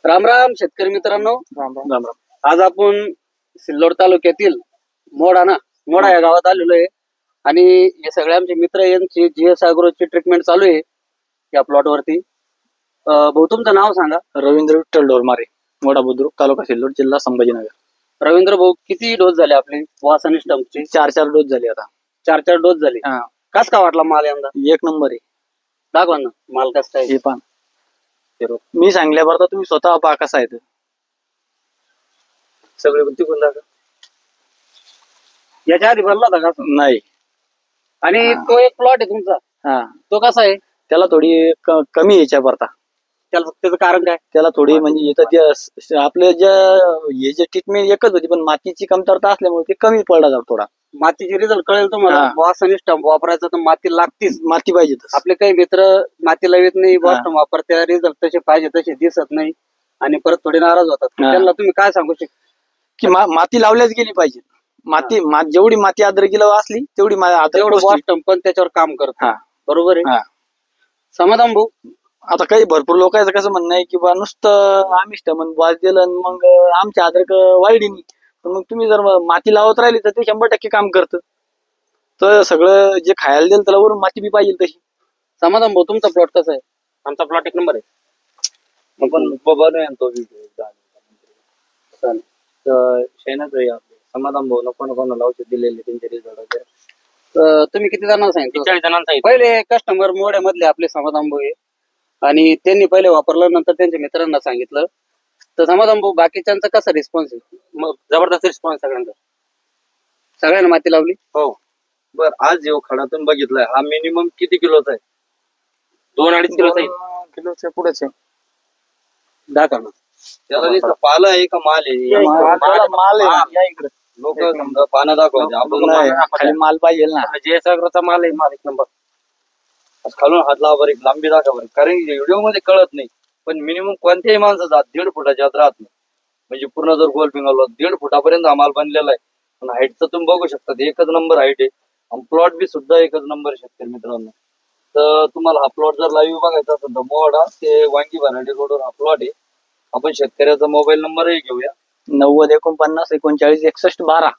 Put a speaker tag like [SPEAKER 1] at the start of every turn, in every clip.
[SPEAKER 1] राम राम शेतकरी मित्रांनो,
[SPEAKER 2] राम राम राम राम.
[SPEAKER 1] आज आपण सिल्लोड तालुक्यातील मोडा या गावात आलेलो आहे आणि हे सगळे आमचे मित्र यांची जीएस अॅग्रोची ट्रीटमेंट चालू आहे या प्लॉट वरती. भाऊ तुमचं नाव सांगा.
[SPEAKER 2] रवींद्र विठ्ठल डोरमारे, मोठा बुद्रुक, तालुका सिल्लोड, जिल्हा संभाजीनगर.
[SPEAKER 1] रवींद्र भाऊ, किती डोस झाले आपले वासनी स्टंपचे?
[SPEAKER 2] 4 डोस झाले आता.
[SPEAKER 1] 4 डोस झाले.
[SPEAKER 2] हा,
[SPEAKER 1] कस का वाटला माल यंदा?
[SPEAKER 2] 1 नंबर आहे.
[SPEAKER 1] दाखवा ना माल कस काय.
[SPEAKER 2] हे पान मी सांगल्यावर तुम्ही स्वतः पहा कसा आहे ते.
[SPEAKER 1] सगळे तिकून दाखवा. याच्या आधी भरला होता का?
[SPEAKER 2] नाही.
[SPEAKER 1] आणि तो एक प्लॉट आहे तुमचा,
[SPEAKER 2] हा,
[SPEAKER 1] तो कसा आहे?
[SPEAKER 2] त्याला थोडी कमी याच्या भरता.
[SPEAKER 1] त्याचं कारण काय?
[SPEAKER 2] त्याला थोडी म्हणजे इथं आपले हे जे ट्रीटमेंट एकच होती, पण मातीची कमतरता असल्यामुळे ते कमी पडला जातो थोडा.
[SPEAKER 1] मातीचे रिझल्ट कळेल तुम्हाला.
[SPEAKER 2] हा.
[SPEAKER 1] वासनी स्टंप वापरायचा तर माती लागतीच.
[SPEAKER 2] माती पाहिजे.
[SPEAKER 1] आपले काही मित्र माती लावित नाही, बॉस्टम वापरते, रिझल्ट तसे पाहिजे तसे दिसत नाही आणि परत थोडे नाराज होतात. त्यांना तुम्ही काय सांगू शकता?
[SPEAKER 2] की माती लावल्याच गेली पाहिजे. माती जेवढी माती अद्रकीला असली तेवढी
[SPEAKER 1] बॉस्टम पण त्याच्यावर काम करत. बरोबर आहे. समाधान भाऊ,
[SPEAKER 2] आता काही भरपूर लोकांचं कसं म्हणणं आहे की बा नुसतं आमिष म्हणून वाज दिलं आणि मग आमच्या अद्रक वाढली नाही. पण मग तुम्ही जर माती लावत राहिली तर ते 100% काम करतं. तर सगळं जे खायला देईल त्याला वरून माती बी पाहिजे तशी.
[SPEAKER 1] समाधान भाऊ, तुमचा प्लॉट कसा आहे?
[SPEAKER 3] आमचा प्लॉट 1 नंबर आहे. आपण बनवूया तो व्हिडिओ. शेणच आहे आपले. समाधान भाऊ कोण औषध दिलेले त्यांचे रिझल्ट वगैरे.
[SPEAKER 1] तुम्ही किती जणांना सांगितलं?
[SPEAKER 3] 40 जणांचा
[SPEAKER 1] पहिले कस्टमर मोड्यामधले आपले समाधान भाऊ आहे आणि त्यांनी पहिले वापरलं, नंतर त्यांच्या मित्रांना सांगितलं. तर समाधान भाऊ, बाकीच्यांचा कसा रिस्पॉन्स आहे?
[SPEAKER 3] मग जबरदस्त रिस्पॉन्स सगळ्यांचा.
[SPEAKER 1] सगळ्यांना माती लावली?
[SPEAKER 3] हो. बर, आज जेव्हा खडातून बघितलाय हा मिनिमम किती किलोचा आहे? 2-2.5 किलोचा आहे.
[SPEAKER 2] किलोच्या पुढेच आहे.
[SPEAKER 1] दाखवा ना.
[SPEAKER 3] त्याला नुसतं पाला आहे का माल आहे?
[SPEAKER 2] माल आहे इकडे.
[SPEAKER 3] लोक समजा पानं दाखवायचे, आपण
[SPEAKER 2] खाली माल पाहिजे ना.
[SPEAKER 3] जे सागरचा माल आहे, माल 1 नंबर. खालून हात लावा बरं, लांबी दाखवा बरं. कारण व्हिडिओ मध्ये कळत नाही, पण मिनिमम कोणत्याही माणसाचा 1.5 फुटाच्या आत राहत नाही. म्हणजे पूर्ण जर गोल फिंगरला 1.5 फुटापर्यंत हा माल बनलेला आहे. पण हाईटचं तुम्ही बघू शकता, एकच नंबर हाईट आहे. आणि प्लॉट बी सुद्धा एकच नंबर आहे शेतकरी मित्रांनो. तर तुम्हाला हा प्लॉट जर लाईव्ह बघायचा असेल तर मोडा ते वांगी भराडी रोडवर हा प्लॉट आहे. आपण शेतकऱ्याचा मोबाईल नंबरही घेऊया.
[SPEAKER 2] 90 49 39 61 12.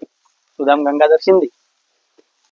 [SPEAKER 2] सुदाम गंगाधर शिंदे.